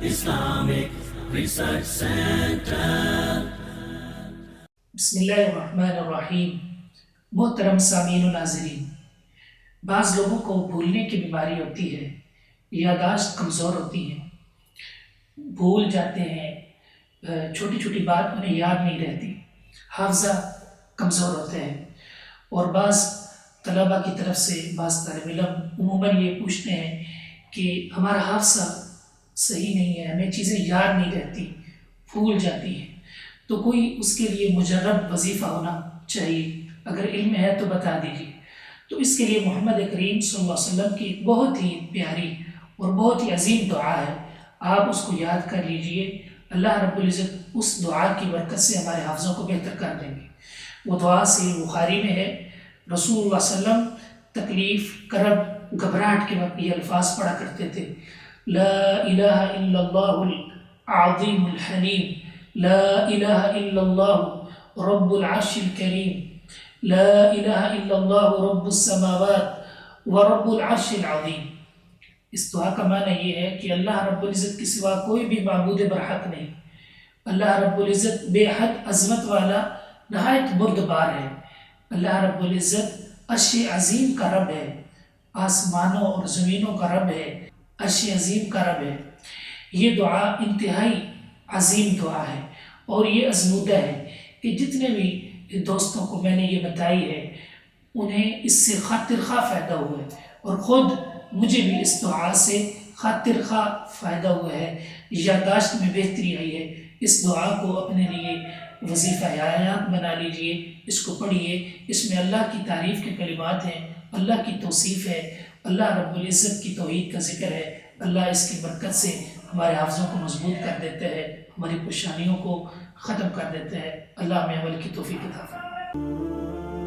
Islamic Research Center. بسم اللہ الرحمن الرحیم۔ محترم سامعین و ناظرین، بعض لوگوں کو بھولنے کی بیماری ہوتی ہے، یادداشت کمزور ہوتی ہے، بھول جاتے ہیں، چھوٹی چھوٹی بات انہیں یاد نہیں رہتی، حافظہ کمزور ہوتے ہیں۔ اور بعض طلباء کی طرف سے بعض طالب علم عموماً یہ پوچھتے ہیں کہ ہمارا حافظہ صحیح نہیں ہے، ہمیں چیزیں یاد نہیں رہتی، بھول جاتی ہیں، تو کوئی اس کے لیے مجرب وظیفہ ہونا چاہیے، اگر علم ہے تو بتا دیجیے۔ تو اس کے لیے محمد کریم صلی اللہ علیہ وسلم کی ایک بہت ہی پیاری اور بہت ہی عظیم دعا ہے، آپ اس کو یاد کر لیجئے، اللہ رب العزت اس دعا کی برکت سے ہمارے حافظوں کو بہتر کر دیں گے۔ وہ دعا صحیح بخاری میں ہے، رسول اللہ صلی اللہ علیہ وسلم تکلیف، کرب، گھبراہٹ کے وقت یہ الفاظ پڑھا کرتے تھے: لا الہ الا اللہ العظیم الحلیم، لا الہ الا اللہ رب العرش الکریم، لا الہ الا اللہ رب السماوات ورب العرش العظیم۔ اس دعا کا معنی یہ ہے کہ اللہ رب العزت کے سوا کوئی بھی معبود برحق نہیں، اللہ رب العزت بے حد عظمت والا، نہایت بردبار ہے، اللہ رب العزت عرش عظیم کا رب ہے، آسمانوں اور زمینوں کا رب ہے، عرش عظیم کا رب ہے۔ یہ دعا انتہائی عظیم دعا ہے، اور یہ ازمودہ ہے کہ جتنے بھی دوستوں کو میں نے یہ بتائی ہے انہیں اس سے خاطر خواہ فائدہ ہوا ہے، اور خود مجھے بھی اس دعا سے خاطر خواہ فائدہ ہوا ہے، یادداشت میں بہتری آئی ہے۔ اس دعا کو اپنے لیے وظیفہ حیات بنا لیجئے، اس کو پڑھیے، اس میں اللہ کی تعریف کے کلمات ہیں، اللہ کی توصیف ہے، اللہ رب العزت کی توحید کا ذکر ہے۔ اللہ اس کی برکت سے ہمارے حافظوں کو مضبوط کر دیتے ہیں، ہماری پریشانیوں کو ختم کر دیتے ہیں۔ اللہ ہمیں عمل کی توفیق عطا فرمائے۔